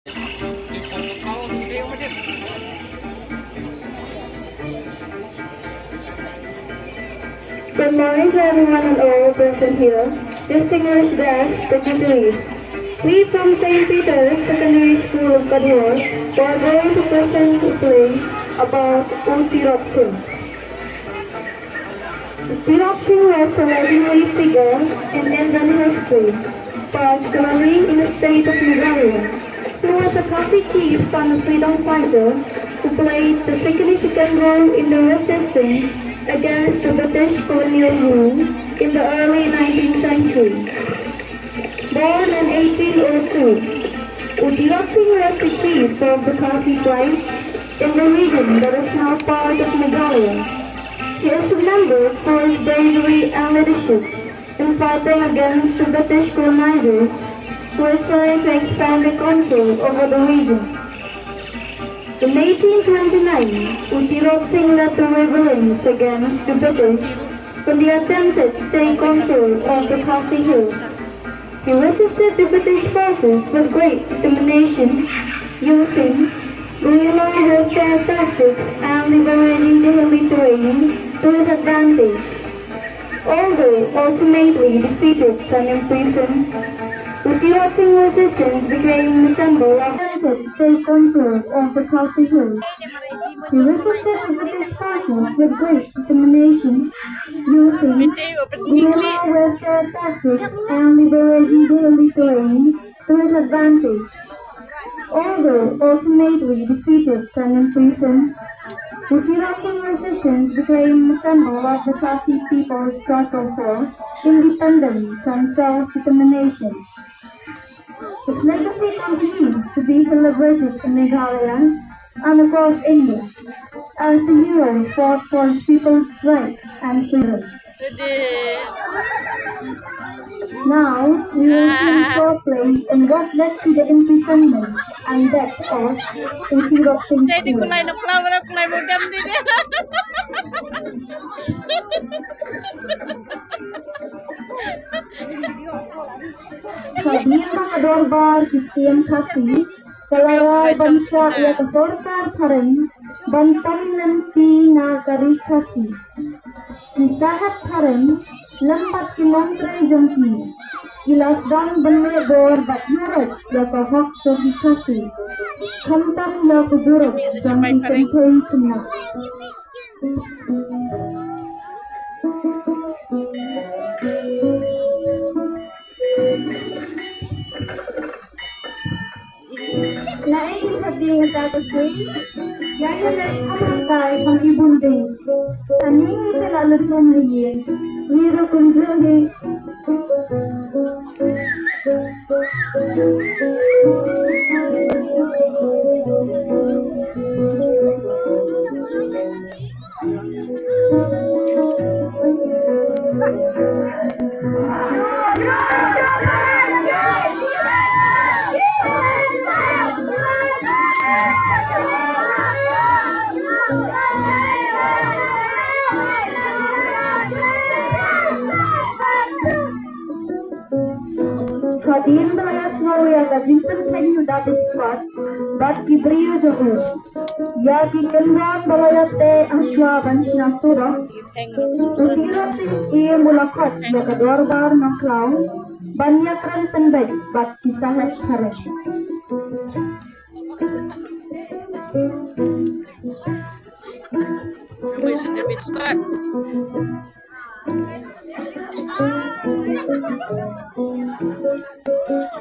Good morning to everyone and all present here, distinguished guests, dignitaries. We from St. Peter's Secondary School of Kadhur are going to present a play about Tirop Singh. Tirop Singh was a legendary figure in Indian history, particularly in the state of Meghalaya. He was a Khasi chief and a freedom fighter who played a significant role in the resistance against the British colonial rule in the early 19th century. Born in 1802, Tirop Singh was the chief of the Khasi tribe in the region that is now part of Meghalaya. He is remembered for his bravery and leadership in fighting against the British colonizers who had tried to expand their control over the region. In 1829, Tirop Singh led the rebellions against the British when they attempted to take control of the Khasi Hills. He resisted the British forces with great determination, using guerrilla warfare tactics and liberating the hilly terrain to his advantage. Although ultimately defeated and imprisoned, Tirop Singh's resistance became a symbol of attempted to take control of the Khasi Hills. He resisted the British forces with great determination, using guerrilla warfare tactics and liberating the hilly terrain to his advantage. Although ultimately defeated and imprisoned, Tirop Singh's resistance became a symbol of the Khasi people's struggle for independence and self-determination. Its legacy continues to be celebrated in Meghalaya and across India as the hero fought for people's rights and freedom. Now, we will see short play in what led to the imprisonment and death of Tirop Singh. Hadir mga dorbar Kristian Khasi, Kalawar Bansa ia kesorkar Karen, Bantam Nanti Nagari Khasi. Isahat Karen, Lampat Kimontre Jongki, Ilas Dan Benne Dor Bat Yurat ia kahok Sohi Khasi. Khamtam ia kudurut Jongki Kentei Kena. Lain hati tatasay, yaya nagkamatay pang ibunding. Aning ikalalot mong liye, wiro kunjungi. Hadir belayas ngawya kazintan sa inyo dapat swas, bat kibriyo jahus. Ya kikenwan balayate ang swaban sinasura, Tirop Singh iya mulakat na kadwarbar ng klaw, banyakran tanbay, bat kisahat kare.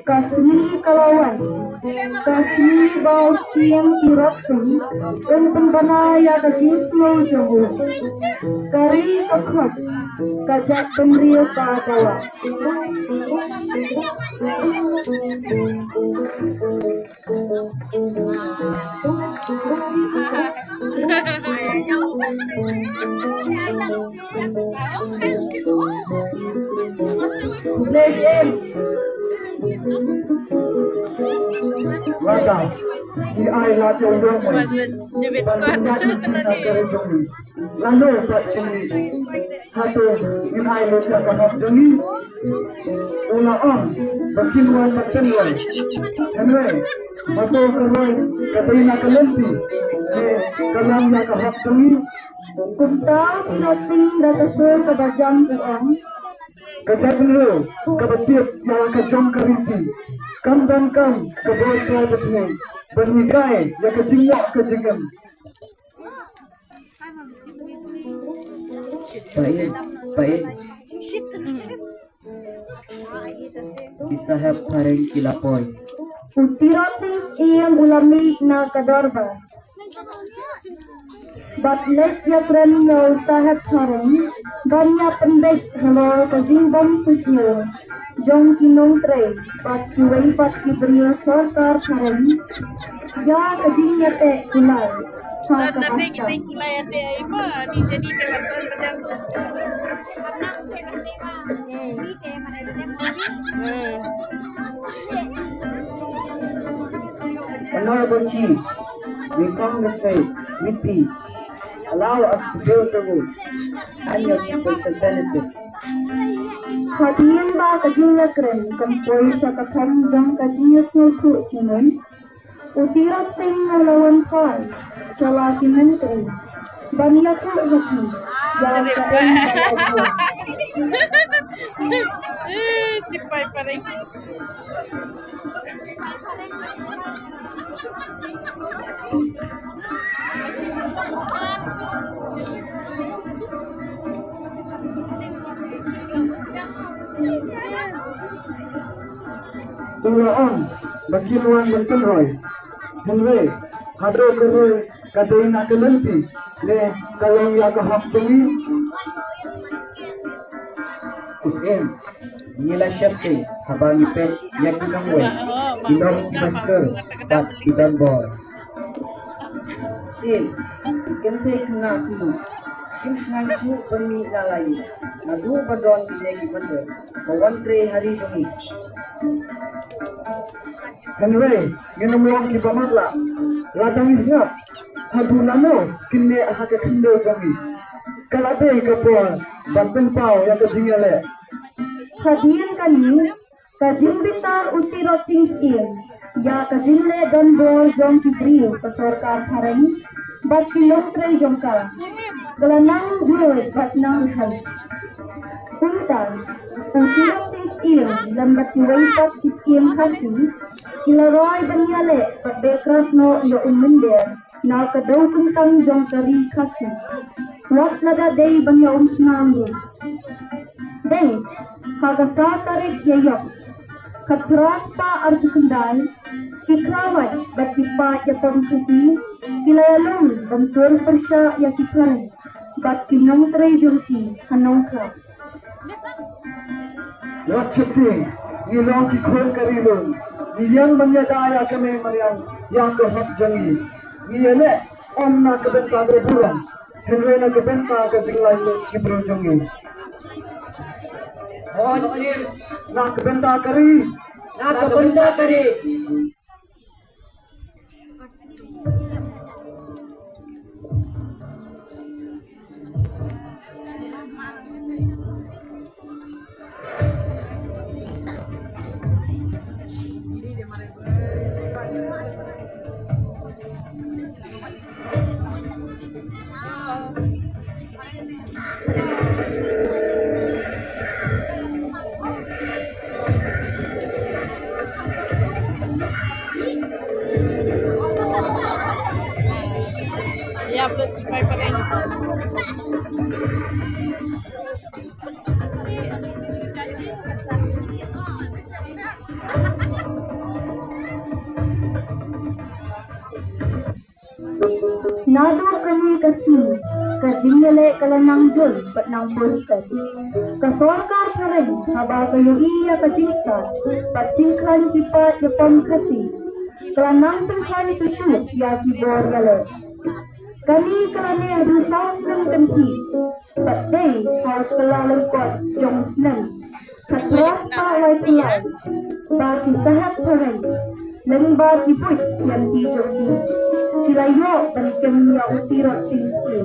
Kasmi Kalawan, Kasmi Bau Siam Tirop Singh, dan pembanaya kajismo jahus. Kari kakot, kajak pemberiyo katawa. Welcome. di ai la te undong mo David Squad lalu kat sini satu in ai lo ka ka dengi una on berkinuan berkinuan anyway mato keroi katina kalenti kalam ya ka hak dengi Kunta pinating datasur kabajang uang. Kajablo, kabatiet yang kajam kariti, kam dan kam kabot kabutne, bernikai ya kajingwak kajingam. Baik. Bisa have pareng kilapoy. Utirating iyang ulami na kadorba. Batlet ya kren no sahab thareng, banya pendek halo kajimbam susyo, jong kinong tre, pat kiwai pat kibrio sorkar thareng, ya kajing yate kulay, sa kabasta. kulay ate ay ba? Di jadi tewarsan pedang. Honorable Chief, we congratulate with peace. Allow us to build the road and your people to benefit. Hadiyan ba kajing lakren kampoy sa kakamjang kajing sulku chinon, utirating ngalawan kay, sa laki menteri, banya ko hati, ya kaen ba Cipai pareng. Tulaan, berkiluan berkenroy. Henry, hado keroy kadoin akelenti, ne kalong ya kahap tungi. Em, nila syapte, habang ipet yang kinangwe, kinong masker, bat kiban boy. Em, kente kena kulu, kim ngancu permi nalayi, nadu badon binegi bende, kawantre hari tungi. Henry, nginumulong ki pamatla, ladang isngap, hadu namo, kinne ahake kindo tungi. Kalate kapol, banten pau yang kesingale. Hadiyan kani, kajing bitar utirating iyan, ya kajing le dan bol jong kibrio kasorkar thareng, bat kilong tre jong ka, galanang jul bat nang hal. Puntan, utirating iyan, lambat kiway pat iskiyang kasi, kilaroy banyale pat bekras no yo umender, na kadaw tuntang jong kari kasi. Wak nada day banya umsnanggo. Day, kagasa tarik yayok. Katras pa arsukunday, kikrawat bat kipa yapang kasi, kilayalong bamtur persya yakikran, bat kinong trejurki hanong ka. Lewat syuting, ngilong kikul karilong, niyang manyadaya kami mariang yang kahap jangi. Ngiyane, om na kabenta berburang, henry na kabenta kabinglay lo kibro jangi. Na kabenta kari. Ya, upload cipai pareng. Nado kani kasi, kajingale kalanang jul bat nang postas. Kasorkar thareng, haba kayo iya kajingsa, bat jingklan kipa yapang kasi. Kalanang sengkhan tusyut ya kibor gale. Kani kalane adu saus ng kanki, bat day haus kalalang kot jong snem. Katras pa way kulay, baki sahat thareng, Nang ba kiput yan si Joki. Kilayo balikan niya utirot singsi.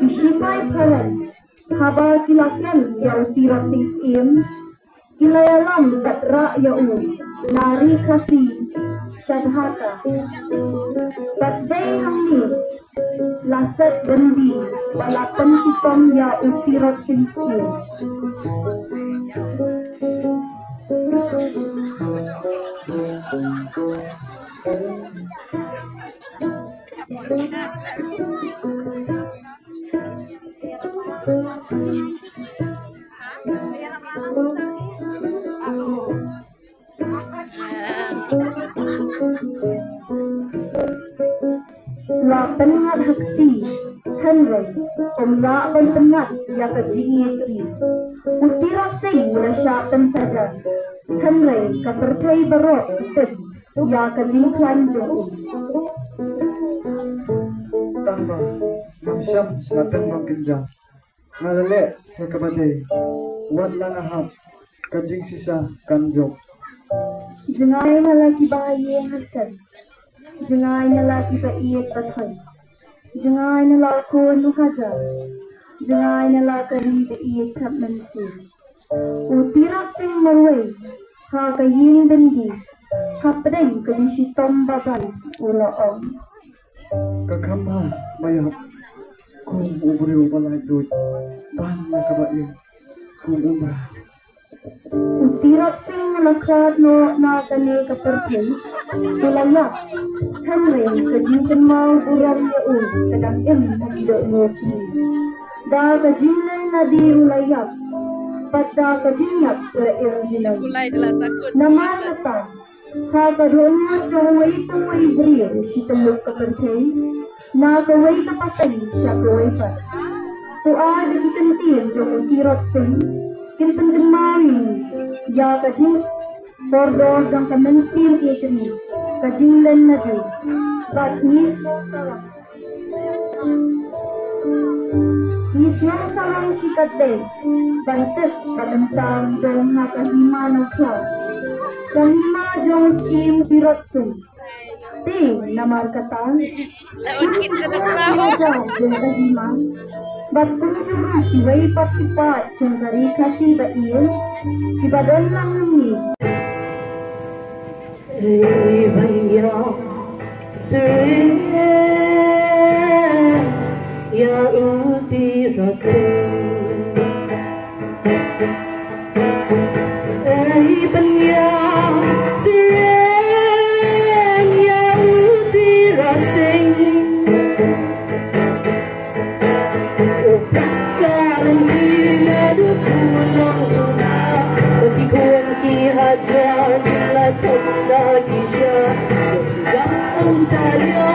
Isipay karen, haba kilakyan ya utirot singsim. Kilayalam katra ya nari kasi Shadhaka. Badai hamni lasat bendi balapan sitom ya utirot singsi. La penat hakti Henry la penat ya kajingi istri utirat sing mula syatan saja Henry kapertai berok tip ya kajingklan jauh Tanpa Syam natin mangkinjang Ngalale sa kabate Wat lang ahap Kajing sisa kanjok Jengay na lagi bahaye hasan Jengay na lagi baiit batay Jengay na lako nuhajar Jengay na lakari baiit kap mansi Utirak sing marway Ha kayin bendi Kapadeng kajing sistom baban Ulaong Kakamba mayap Kung ubriw pala ito Pan na kabain Kung umrah Utirak sing malakrat no nakani kapertin Ulayak Henry kajing kenmau uram yaun Kadang hindi mo chini Da kajing na di ulayak Pada kajinyak ulair jinang Kulay adalah sakut. Namanatan Kakadhonya jawai tuwai beriyo si teluk kapertin Na kawai kapatay siya kawai pa Tuad ikantin jawai tirot sing Kintan kenmawi Ya kajing Bordor jang kamensin itri Kajing lan nadi Bat nisno salam Nisno salam sikate Bantet badantang jong nakahima ng kla Kahima jong skim tirot sing Ting namar katang Lawan kita na trabaho. Jong kahima Bat kunjung siway patipat jong kari kasi ba iyon Ibadan lang namin Hey भैया सुनिए या उती रसे Hey भैया सुनिए या उती रसे Kalian tidak pulang bagi kawan hajar bila kena kisah yang saya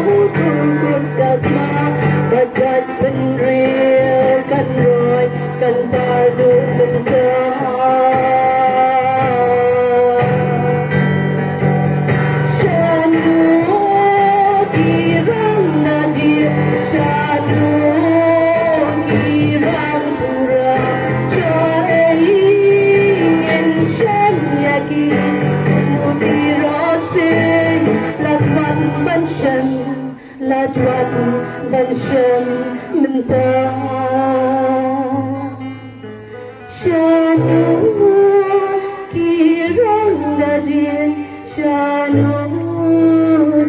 untuk dagma bacat penreal kan roy kan pardu mentah Shanu kirang najir Shanu kirang pura Syaingin Shan yakin Mudirasing Lajwan banshan Lajwan banshan mentah Shanu kirang najir Shanu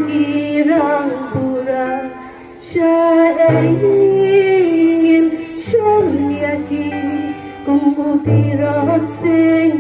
kirang pura Syaingin Shan yakin Kung mudirasing